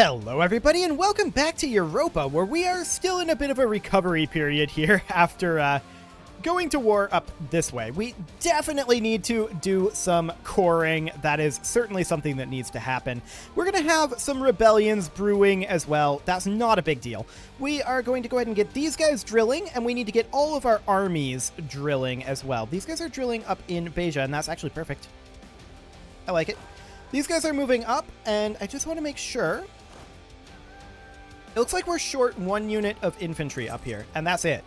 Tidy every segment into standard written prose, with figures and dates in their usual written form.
Hello everybody and welcome back to Europa, where we are still in a bit of a recovery period here after going to war up this way. We definitely need to do some coring. That is certainly something that needs to happen. We're going to have some rebellions brewing as well. That's not a big deal. We are going to go ahead and get these guys drilling, and we need to get all of our armies drilling as well. These guys are drilling up in Beja, and that's actually perfect. I like it. These guys are moving up, and I just want to make sure. It looks like we're short one unit of infantry up here, and that's it.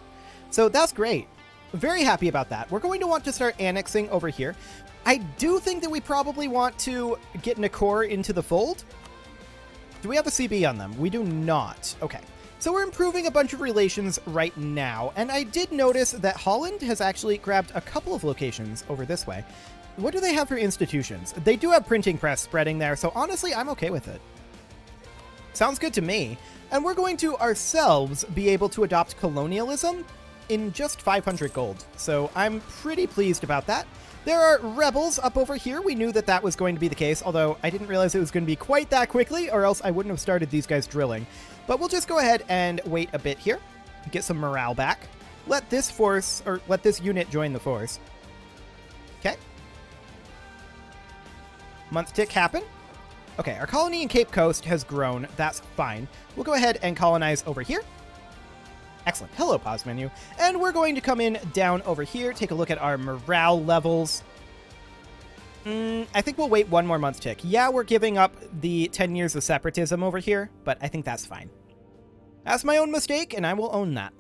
So that's great. Very happy about that. We're going to want to start annexing over here. I do think that we probably want to get Nikore into the fold. Do we have a CB on them? We do not. Okay. So we're improving a bunch of relations right now, and I did notice that Holland has actually grabbed a couple of locations over this way. What do they have for institutions? They do have printing press spreading there, so honestly, I'm okay with it. Sounds good to me. And we're going to ourselves be able to adopt colonialism in just 500 gold. So I'm pretty pleased about that. There are rebels up over here. We knew that that was going to be the case, although I didn't realize it was going to be quite that quickly, or else I wouldn't have started these guys drilling. But we'll just go ahead and wait a bit here, get some morale back. Let this force, or let this unit join the force. Okay. Month tick happen. Okay, our colony in Cape Coast has grown. That's fine. We'll go ahead and colonize over here. Excellent. Hello, pause menu. And we're going to come in down over here, take a look at our morale levels. I think we'll wait one more month tick. Yeah, we're giving up the 10 years of separatism over here, but I think that's fine. That's my own mistake, and I will own that.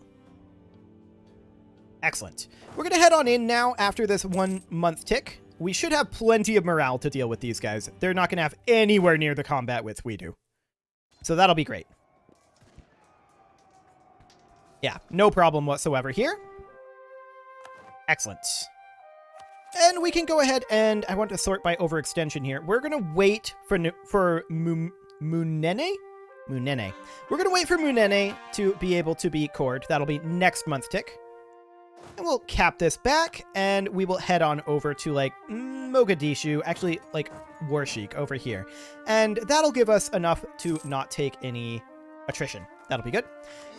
Excellent. We're going to head on in now after this 1 month tick. We should have plenty of morale to deal with these guys. They're not going to have anywhere near the combat width we do. So that'll be great. Yeah, no problem whatsoever here. Excellent. And we can go ahead and I want to sort by overextension here. We're going to wait for Munene? Munene. We're going to wait for Munene to be able to be cored. That'll be next month tick. And we'll cap this back, and we will head on over to, like, Mogadishu, actually, like, Warshik over here. And that'll give us enough to not take any attrition. That'll be good.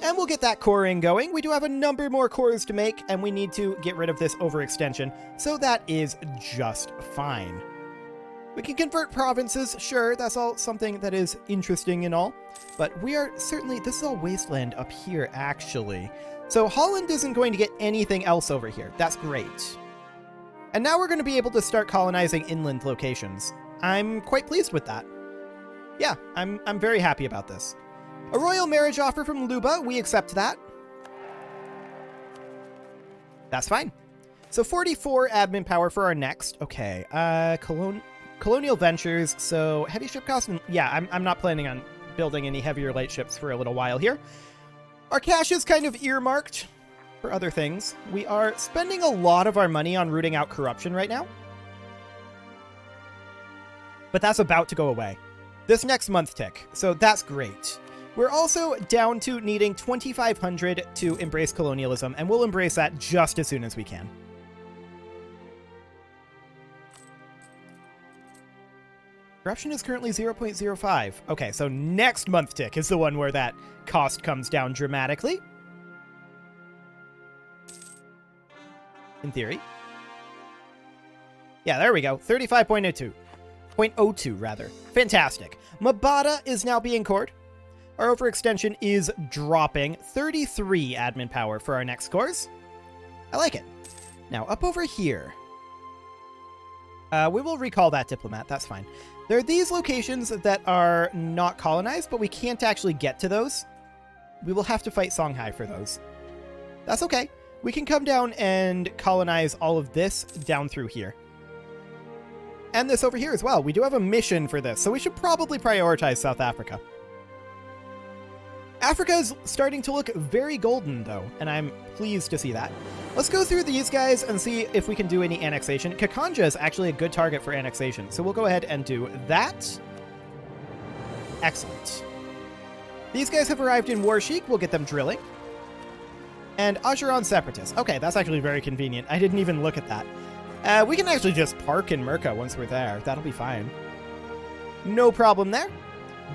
And we'll get that coring going. We do have a number more cores to make, and we need to get rid of this overextension, so that is just fine. We can convert provinces, sure, that's all something that is interesting and all. But we are certainly, this is all wasteland up here, actually. So Holland isn't going to get anything else over here. That's great. And now we're going to be able to start colonizing inland locations. I'm quite pleased with that. Yeah, I'm very happy about this. A royal marriage offer from Luba, we accept that. That's fine. So 44 admin power for our next. Okay, colonial ventures, so heavy ship cost. Yeah, I'm not planning on building any heavier light ships for a little while here. Our cash is kind of earmarked for other things. We are spending a lot of our money on rooting out corruption right now. But that's about to go away. This next month tick, so that's great. We're also down to needing 2,500 to embrace colonialism, and we'll embrace that just as soon as we can. Corruption is currently 0.05. Okay, so next month tick is the one where that cost comes down dramatically. In theory. Yeah, there we go. 35.02. 0.02, rather. Fantastic. Mabata is now being cored. Our overextension is dropping. 33 admin power for our next cores. I like it. Now, up over here. We will recall that diplomat. That's fine. There are these locations that are not colonized, but we can't actually get to those. We will have to fight Songhai for those. That's okay. We can come down and colonize all of this down through here. And this over here as well. We do have a mission for this, so we should probably prioritize South Africa. Africa is starting to look very golden, though, and I'm pleased to see that. Let's go through these guys and see if we can do any annexation. Kakanja is actually a good target for annexation, so we'll go ahead and do that. Excellent. These guys have arrived in Warshik. We'll get them drilling. And Ajuran Separatists. Okay, that's actually very convenient. I didn't even look at that. We can actually just park in Merca once we're there. That'll be fine. No problem there.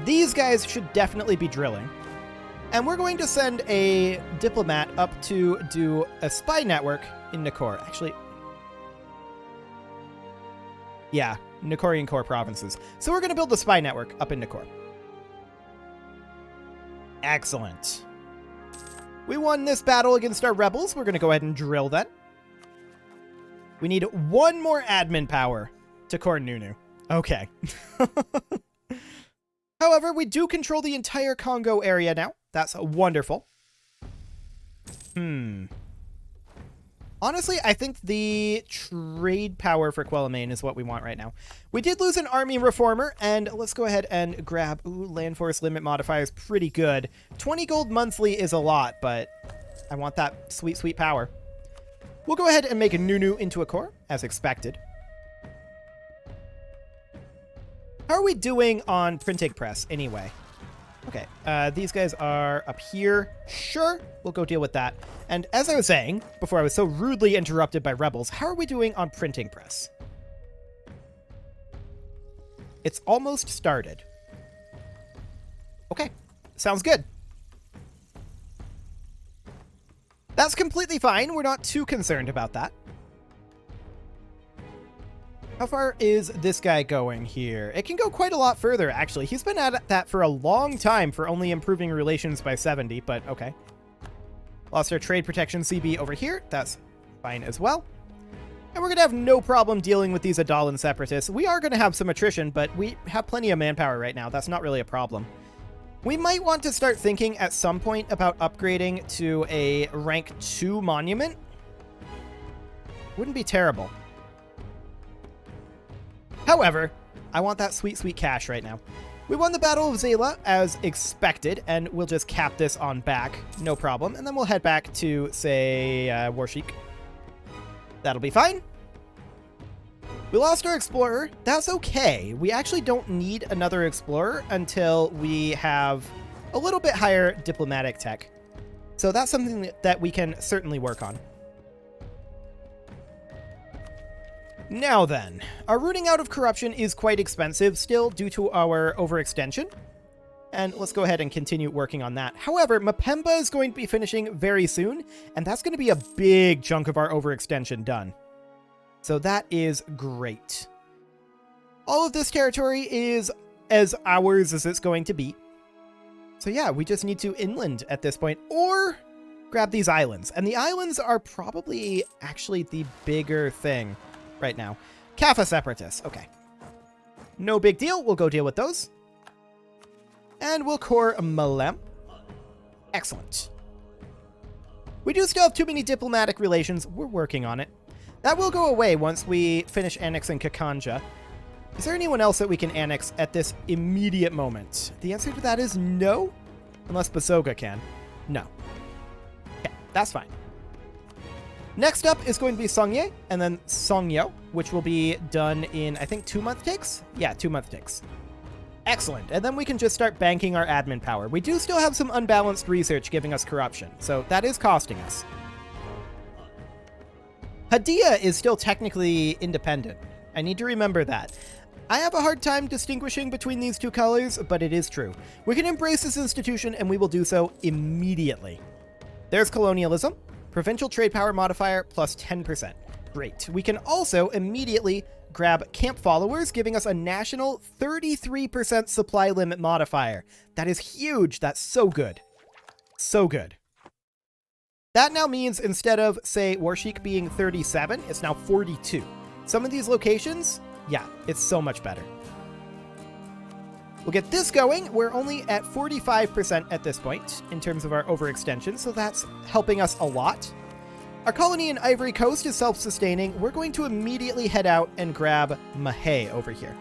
These guys should definitely be drilling. And we're going to send a diplomat up to do a spy network in Nikore. Actually, yeah, Nikorean core provinces. So we're going to build a spy network up in Nikore. Excellent. We won this battle against our rebels. We're going to go ahead and drill that. We need one more admin power to core Nunu. Okay. However, we do control the entire Congo area now. That's wonderful. Honestly, I think the trade power for Quelimane is what we want right now. We did lose an army reformer, and let's go ahead and grab... Ooh, land force limit modifier is pretty good. 20 gold monthly is a lot, but I want that sweet, sweet power. We'll go ahead and make a Nunu into a core, as expected. How are we doing on printing press, anyway? Okay, these guys are up here. Sure, we'll go deal with that. And as I was saying, before I was so rudely interrupted by rebels, how are we doing on printing press? It's almost started. Okay, sounds good. That's completely fine. We're not too concerned about that. How far is this guy going here? It can go quite a lot further, actually. He's been at that for a long time for only improving relations by 70, but okay. Lost our trade protection CB over here. That's fine as well. And we're going to have no problem dealing with these Adalan separatists. We are going to have some attrition, but we have plenty of manpower right now. That's not really a problem. We might want to start thinking at some point about upgrading to a rank 2 monument. Wouldn't be terrible. However, I want that sweet, sweet cash right now. We won the Battle of Zayla as expected, and we'll just cap this on back, no problem. And then we'll head back to, say, Warshik. That'll be fine. We lost our Explorer. That's okay. We actually don't need another Explorer until we have a little bit higher diplomatic tech. So that's something that we can certainly work on. Now then, our rooting out of corruption is quite expensive still due to our overextension. And let's go ahead and continue working on that. However, Mpemba is going to be finishing very soon, and that's going to be a big chunk of our overextension done. So that is great. All of this territory is as ours as it's going to be. So yeah, we just need to inland at this point, or grab these islands. And the islands are probably actually the bigger thing right now. Kaffa separatists. Okay. No big deal. We'll go deal with those. And we'll core Malem. Excellent. We do still have too many diplomatic relations. We're working on it. That will go away once we finish annexing Kakanja. Is there anyone else that we can annex at this immediate moment? The answer to that is no. Unless Basoga can. No. Okay, that's fine. Next up is going to be Songye, and then Songyo, which will be done in, I think, 2-month ticks? Yeah, 2-month ticks. Excellent, and then we can just start banking our admin power. We do still have some unbalanced research giving us corruption, so that is costing us. Hadiya is still technically independent. I need to remember that. I have a hard time distinguishing between these two colors, but it is true. We can embrace this institution, and we will do so immediately. There's colonialism. Provincial trade power modifier plus 10%. Great. We can also immediately grab camp followers, giving us a national 33% supply limit modifier. That is huge. That's so good. So good. That now means instead of, say, Warshik being 37, it's now 42. Some of these locations, yeah, it's so much better. We'll get this going. We're only at 45% at this point in terms of our overextension, so that's helping us a lot. Our colony in Ivory Coast is self-sustaining. We're going to immediately head out and grab Mahe over here.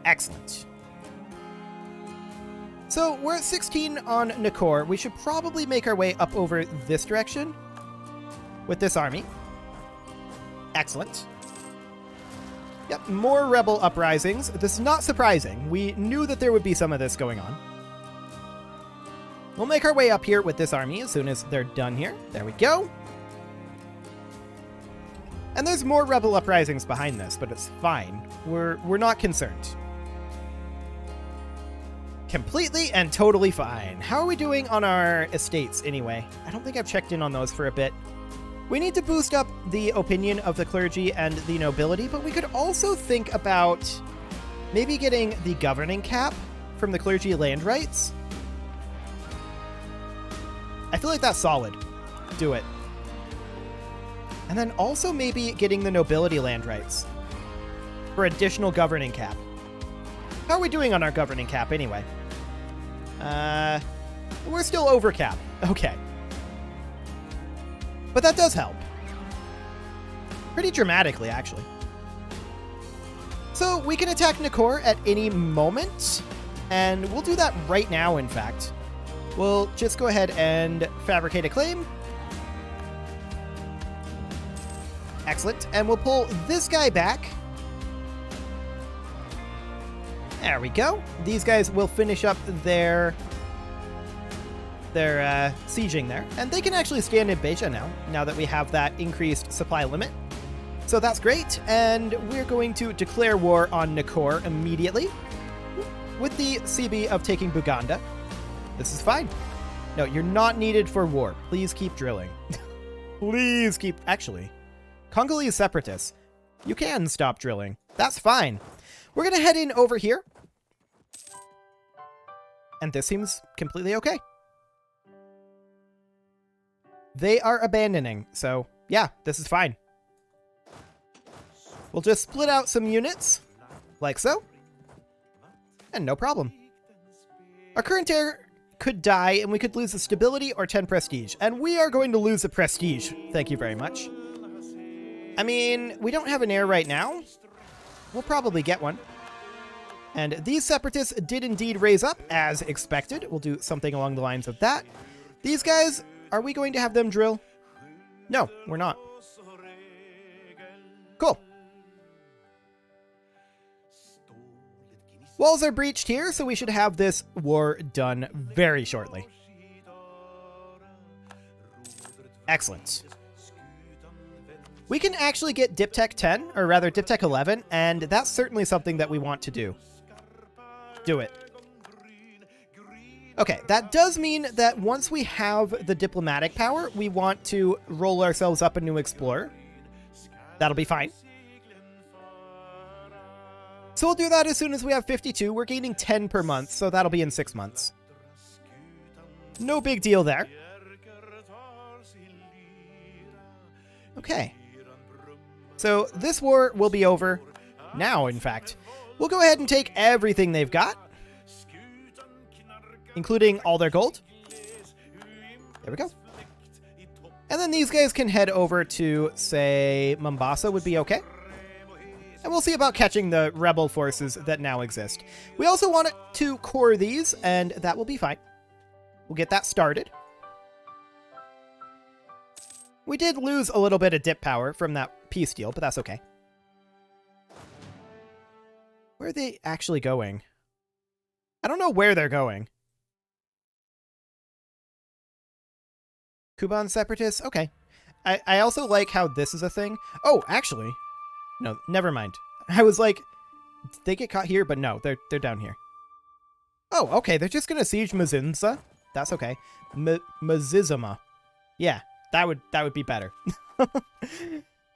Excellent. So we're at 16 on Nikore. We should probably make our way up over this direction with this army. Excellent. Yep, more rebel uprisings. This is not surprising. We knew that there would be some of this going on. We'll make our way up here with this army as soon as they're done here. There we go. And there's more rebel uprisings behind this, but it's fine. We're not concerned. Completely and totally fine. How are we doing on our estates anyway? I don't think I've checked in on those for a bit. We need to boost up the opinion of the clergy and the nobility, but we could also think about maybe getting the governing cap from the clergy land rights. I feel like that's solid. Do it. And then also maybe getting the nobility land rights for additional governing cap. How are we doing on our governing cap anyway? We're still over cap. Okay. But that does help. Pretty dramatically, actually. So we can attack Nikore at any moment, and we'll do that right now, in fact. We'll just go ahead and fabricate a claim. Excellent. And we'll pull this guy back. There we go. These guys will finish up their sieging there. And they can actually stand in Beja now that we have that increased supply limit. So that's great. And we're going to declare war on Nikore immediately with the CB of taking Buganda. This is fine. No, you're not needed for war. Please keep drilling. Please keep... Actually, Congolese separatists, you can stop drilling. That's fine. We're going to head in over here. And this seems completely okay. They are abandoning, so yeah, this is fine. We'll just split out some units, like so. And no problem. Our current heir could die, and we could lose the stability or 10 prestige. And we are going to lose the prestige. Thank you very much. I mean, we don't have an heir right now. We'll probably get one. And these separatists did indeed raise up, as expected. We'll do something along the lines of that. These guys, are we going to have them drill? No, we're not. Cool. Walls are breached here, so we should have this war done very shortly. Excellent. We can actually get Diptech 10, or rather Diptech 11, and that's certainly something that we want to do. Do it. Okay, that does mean that once we have the diplomatic power, we want to roll ourselves up a new explorer. That'll be fine. So we'll do that as soon as we have 52. We're gaining 10 per month, so that'll be in 6 months. No big deal there. Okay. So this war will be over now, in fact. We'll go ahead and take everything they've got, including all their gold. There we go. And then these guys can head over to, say, Mombasa would be okay. And we'll see about catching the rebel forces that now exist. We also want to core these, and that will be fine. We'll get that started. We did lose a little bit of dip power from that peace deal, but that's okay. Where are they actually going? I don't know where they're going. Kuban separatists? Okay. I also like how this is a thing. Oh, actually... No, never mind. I was like, did they get caught here? But no, they're down here. Oh, okay. They're just going to siege Mazinza. That's okay. Mazizama. Yeah, that would be better.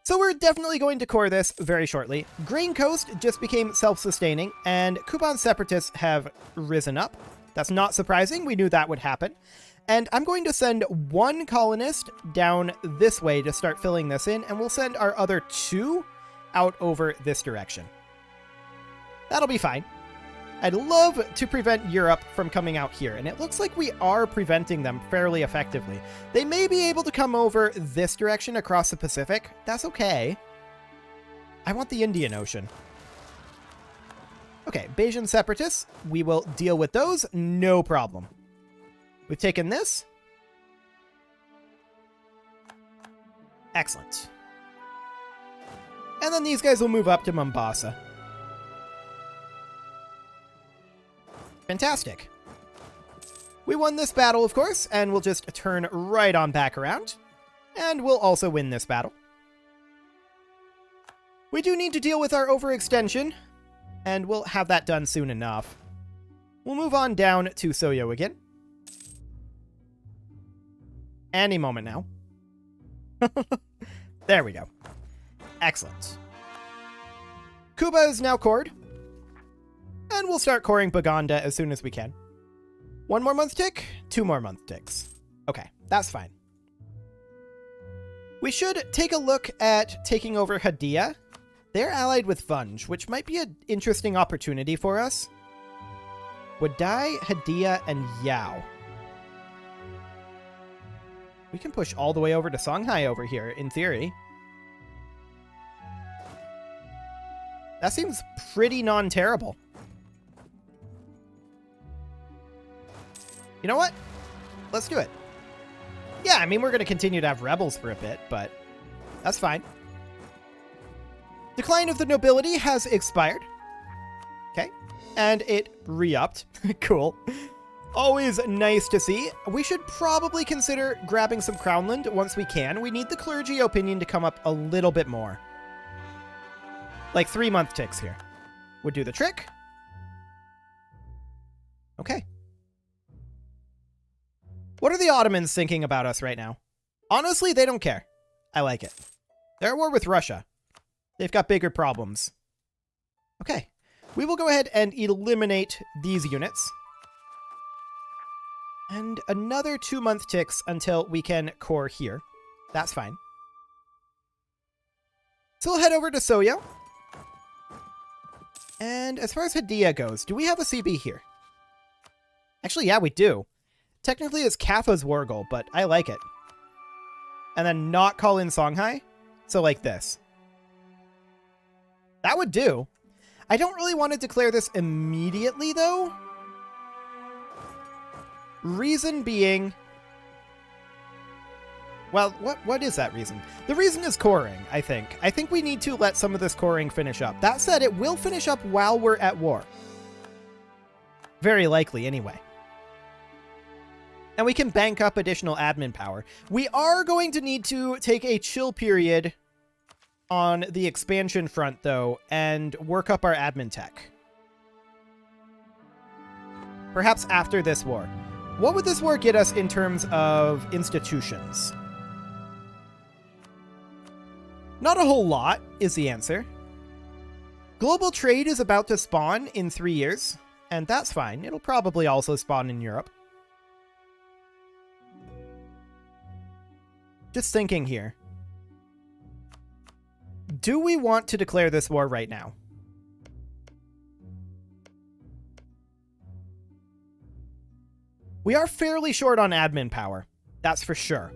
So we're definitely going to core this very shortly. Grain Coast just became self-sustaining, and Kuban separatists have risen up. That's not surprising. We knew that would happen. And I'm going to send one colonist down this way to start filling this in, and we'll send our other 2 out over this direction. That'll be fine. I'd love to prevent Europe from coming out here, and it looks like we are preventing them fairly effectively. They may be able to come over this direction across the Pacific. That's okay. I want the Indian Ocean. Okay, Bajan separatists. We will deal with those. No problem. We've taken this. Excellent. And then these guys will move up to Mombasa. Fantastic. We won this battle, of course, and we'll just turn right on back around. And we'll also win this battle. We do need to deal with our overextension, and we'll have that done soon enough. We'll move on down to Soyo again. Any moment now. There we go. Excellent. Kuba is now cored. And we'll start coring Baganda as soon as we can. 1 more month tick, 2 more month ticks. Okay, that's fine. We should take a look at taking over Hadiya. They're allied with Funge, which might be an interesting opportunity for us. Wadai, Hadiya, and Yao. We can push all the way over to Songhai over here, in theory. That seems pretty non-terrible. You know what? Let's do it. Yeah, I mean, we're going to continue to have rebels for a bit, but that's fine. Decline of the nobility has expired. Okay. And it re-upped. Cool. Always nice to see. We should probably consider grabbing some Crownland once we can. We need the clergy opinion to come up a little bit more. Like 3 month ticks here. Would do the trick. Okay. What are the Ottomans thinking about us right now? Honestly, they don't care. I like it. They're at war with Russia. They've got bigger problems. Okay. We will go ahead and eliminate these units. And another 2 month ticks until we can core here. That's fine. So we'll head over to Soyo. And as far as Hadiya goes, do we have a CB here? Actually, yeah, we do. Technically, it's Kappa's war goal, but I like it. And then not call in Songhai. So like this. That would do. I don't really want to declare this immediately, though. Reason being... Well, what is that reason? The reason is coring, I think. I think we need to let some of this coring finish up. That said, it will finish up while we're at war. Very likely, anyway. And we can bank up additional admin power. We are going to need to take a chill period on the expansion front, though, and work up our admin tech. Perhaps after this war. What would this war get us in terms of institutions? Not a whole lot is the answer. Global trade is about to spawn in 3 years, and that's fine. It'll probably also spawn in Europe. Just thinking here. Do we want to declare this war right now? We are fairly short on admin power. That's for sure.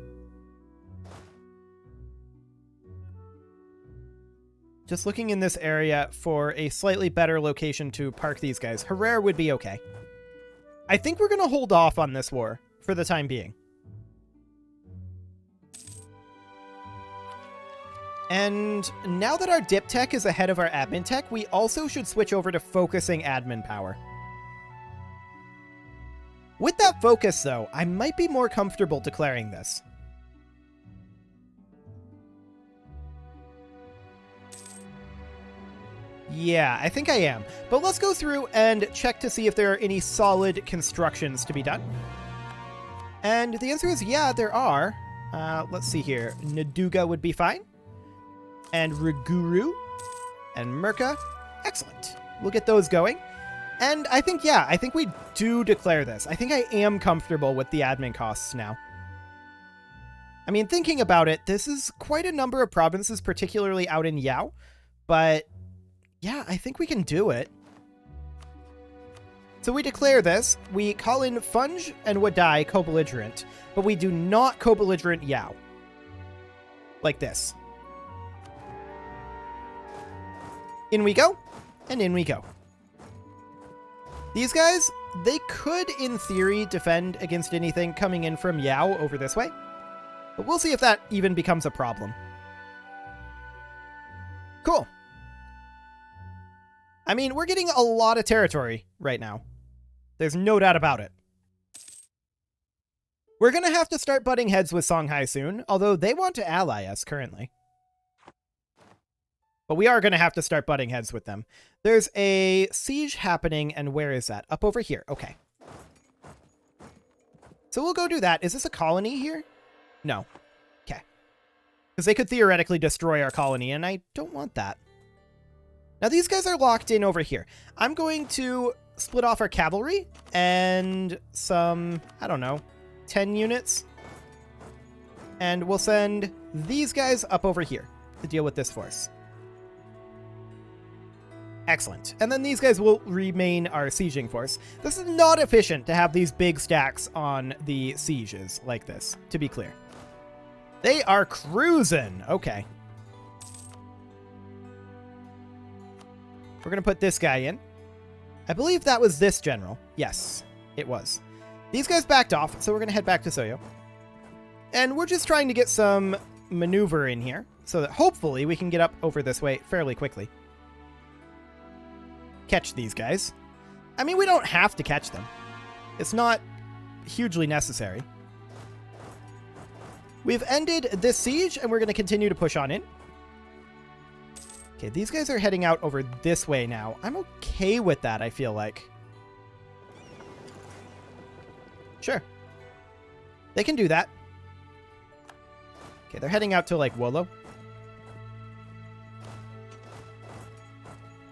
Just looking in this area for a slightly better location to park these guys. Herrera would be okay. I think we're going to hold off on this war for the time being. And now that our dip tech is ahead of our admin tech, we also should switch over to focusing admin power. With that focus, though, I might be more comfortable declaring this. Yeah, I think I am. But let's go through and check to see if there are any solid constructions to be done. And the answer is yeah, there are. Let's see here. Naduga would be fine. And Raguru and Merka. Excellent. We'll get those going. And I think, yeah, I think we do declare this. I think I am comfortable with the admin costs now. I mean, thinking about it, this is quite a number of provinces, particularly out in Yao. But yeah, I think we can do it. So we declare this. We call in Funge and Wadai co-belligerent, but we do not co-belligerent Yao. Like this. In we go, and in we go. These guys, they could, in theory, defend against anything coming in from Yao over this way. But we'll see if that even becomes a problem. Cool. I mean, we're getting a lot of territory right now. There's no doubt about it. We're going to have to start butting heads with Songhai soon, although they want to ally us currently. But we are going to have to start butting heads with them. There's a siege happening, and where is that? Up over here. Okay. So we'll go do that. Is this a colony here? No. Okay. Because they could theoretically destroy our colony, and I don't want that. Now, these guys are locked in over here. I'm going to split off our cavalry and some, I don't know, 10 units. And we'll send these guys up over here to deal with this force. Excellent. And then these guys will remain our sieging force. This is not efficient to have these big stacks on the sieges like this, to be clear. They are cruising. Okay. We're going to put this guy in. I believe that was this general. Yes, it was. These guys backed off, so we're going to head back to Soyo. And we're just trying to get some maneuver in here so that hopefully we can get up over this way fairly quickly. Catch these guys. I mean, we don't have to catch them. It's not hugely necessary. We've ended this siege, and we're going to continue to push on in. Okay, these guys are heading out over this way now. I'm okay with that, I feel like. Sure. They can do that. Okay, they're heading out to, like, Wolo.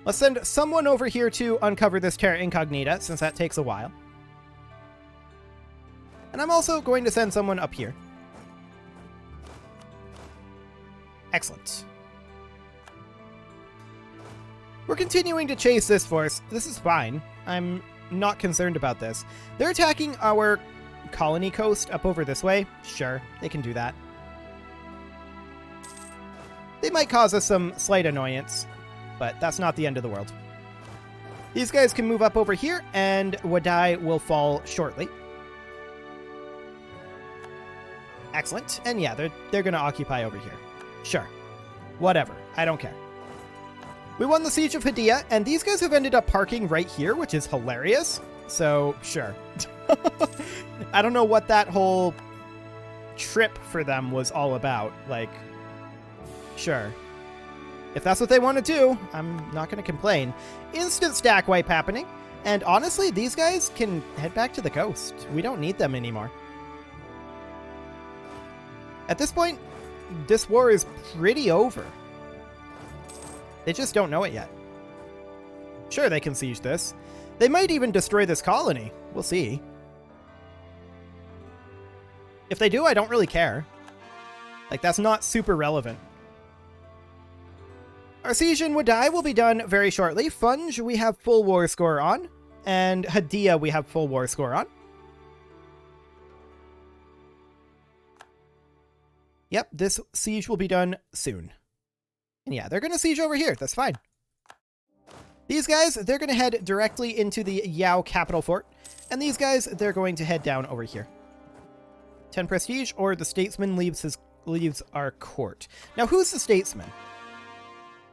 Let's send someone over here to uncover this Terra Incognita, since that takes a while. And I'm also going to send someone up here. Excellent. We're continuing to chase this force. This is fine. I'm not concerned about this. They're attacking our colony coast up over this way. Sure, they can do that. They might cause us some slight annoyance, but that's not the end of the world. These guys can move up over here, and Wadai will fall shortly. Excellent. And yeah, they're going to occupy over here. Sure. Whatever. I don't care. We won the Siege of Hadiya, and these guys have ended up parking right here, which is hilarious. So, sure. I don't know what that whole trip for them was all about. Like, sure. If that's what they want to do, I'm not going to complain. Instant stack wipe happening. And honestly, these guys can head back to the coast. We don't need them anymore. At this point, this war is pretty over. They just don't know it yet. Sure, they can siege this. They might even destroy this colony. We'll see. If they do, I don't really care. Like, that's not super relevant. Our siege in Wadai will be done very shortly. Funge, we have full war score on. And Hadiya, we have full war score on. Yep, this siege will be done soon. And yeah, they're going to siege over here. That's fine. These guys, they're going to head directly into the Yao capital fort. And these guys, they're going to head down over here. 10 prestige, or the statesman leaves our court. Now, who's the statesman?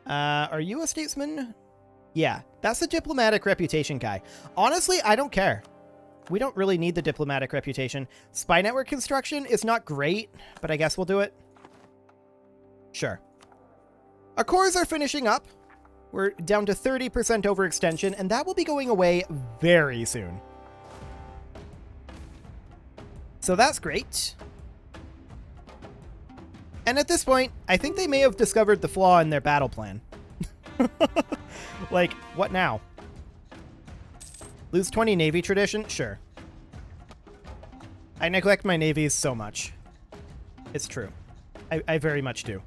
Are you a statesman? Yeah, that's the diplomatic reputation guy. Honestly, I don't care. We don't really need the diplomatic reputation. Spy network construction is not great, but I guess we'll do it. Sure. Our cores are finishing up. We're down to 30% overextension, and that will be going away very soon. So that's great. And at this point, I think they may have discovered the flaw in their battle plan. Like, what now? Lose 20 Navy tradition? Sure. I neglect my navies so much. It's true. I very much do.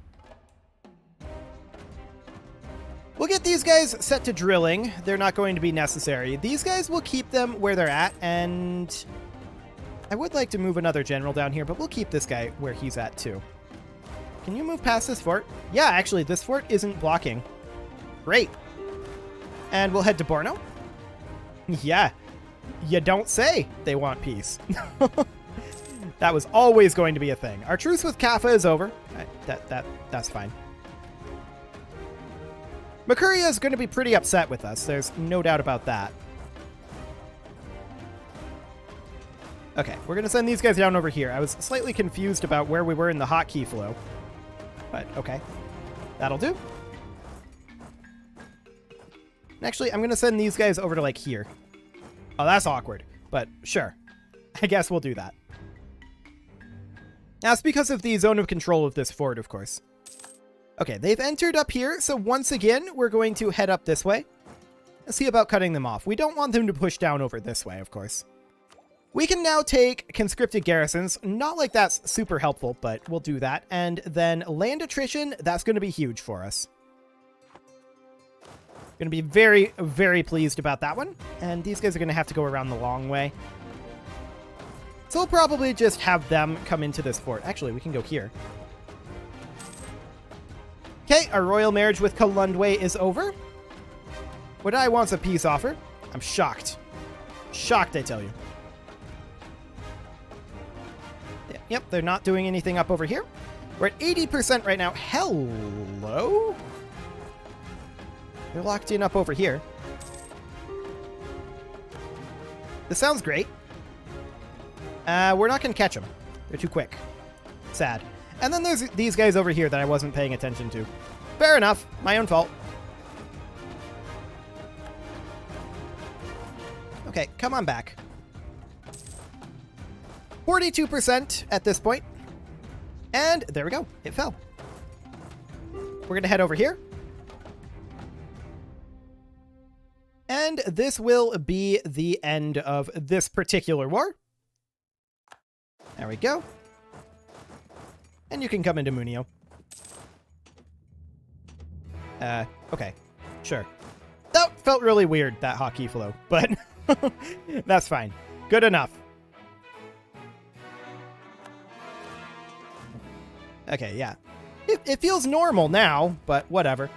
We'll get these guys set to drilling. They're not going to be necessary. These guys will keep them where they're at, and I would like to move another general down here, but we'll keep this guy where he's at too. Can you move past this fort? Yeah, actually, this fort isn't blocking. Great. And we'll head to Borno. Yeah, you don't say they want peace. That was always going to be a thing. Our truce with Kaffa is over. That's fine. Mikuria is going to be pretty upset with us. There's no doubt about that. Okay, we're going to send these guys down over here. I was slightly confused about where we were in the hotkey flow. But, okay. That'll do. And actually, I'm going to send these guys over to, like, here. Oh, that's awkward. But sure. I guess we'll do that. That's because of the zone of control of this fort, of course. Okay, they've entered up here, so once again, we're going to head up this way. Let's see about cutting them off. We don't want them to push down over this way, of course. We can now take conscripted garrisons. Not like that's super helpful, but we'll do that. And then land attrition, that's going to be huge for us. Going to be very, very pleased about that one. And these guys are going to have to go around the long way. So we'll probably just have them come into this fort. Actually, we can go here. Okay, our royal marriage with Kalundwe is over. Wadai wants a peace offer. I'm shocked. Shocked, I tell you. Yep, they're not doing anything up over here. We're at 80% right now. Hello? They're locked in up over here. This sounds great. We're not going to catch them. They're too quick. Sad. And then there's these guys over here that I wasn't paying attention to. Fair enough. My own fault. Okay, come on back. 42% at this point. And there we go. It fell. We're going to head over here. And this will be the end of this particular war. There we go. And you can come into Munio. Okay. Sure. That felt really weird, that hotkey flow, but that's fine. Good enough. Okay, yeah. It feels normal now, but whatever.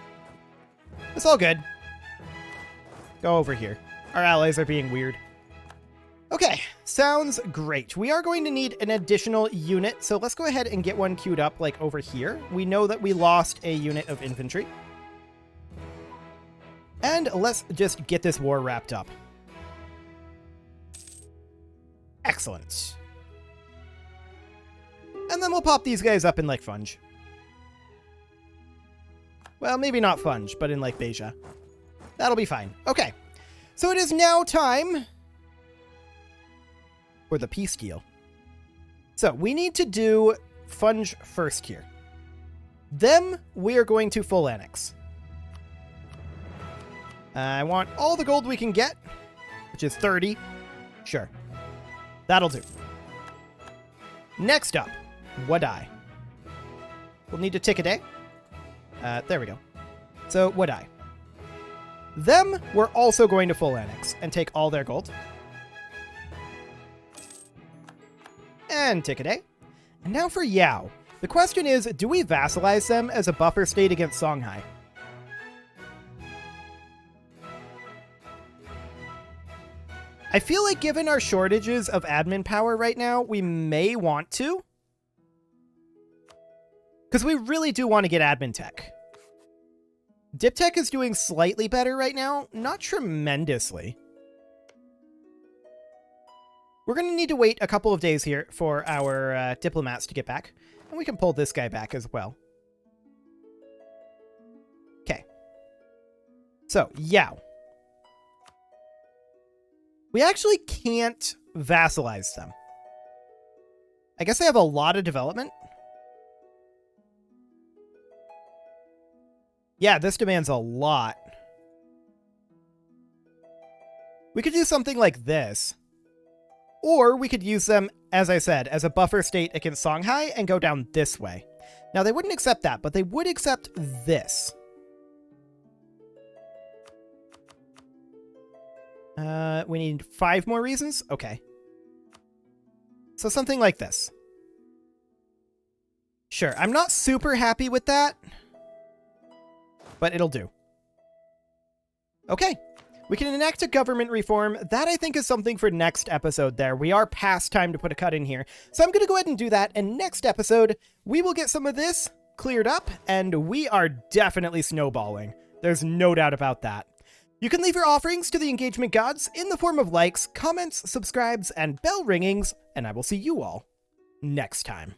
It's all good. Go over here. Our allies are being weird. Okay, sounds great. We are going to need an additional unit, so let's go ahead and get one queued up, like, over here. We know that we lost a unit of infantry. And let's just get this war wrapped up. Excellent. And then we'll pop these guys up in, like, Funge. Well, maybe not Funge, but in, like, Beja. That'll be fine. Okay. So it is now time for the peace deal. So we need to do Funge first here. Then we are going to full annex. I want all the gold we can get, which is 30. Sure. That'll do. Next up, Wadai. We'll need to tick a day. There we go. So, Wadai. Them, we're also going to full annex and take all their gold. And tick a day. And now for Yao. The question is, do we vassalize them as a buffer state against Songhai? I feel like given our shortages of admin power right now, we may want to. Because we really do want to get admin tech. Dip tech is doing slightly better right now, not tremendously. We're going to need to wait a couple of days here for our diplomats to get back. And we can pull this guy back as well. Okay. So, Yao. We actually can't vassalize them. I guess they have a lot of development. Yeah, this demands a lot. We could do something like this. Or we could use them, as I said, as a buffer state against Songhai and go down this way. Now, they wouldn't accept that, but they would accept this. We need 5 more reasons? Okay. So something like this. Sure, I'm not super happy with that, but it'll do. Okay. We can enact a government reform. That, I think, is something for next episode there. We are past time to put a cut in here. So I'm going to go ahead and do that, and next episode, we will get some of this cleared up, and we are definitely snowballing. There's no doubt about that. You can leave your offerings to the engagement gods in the form of likes, comments, subscribes, and bell ringings, and I will see you all next time.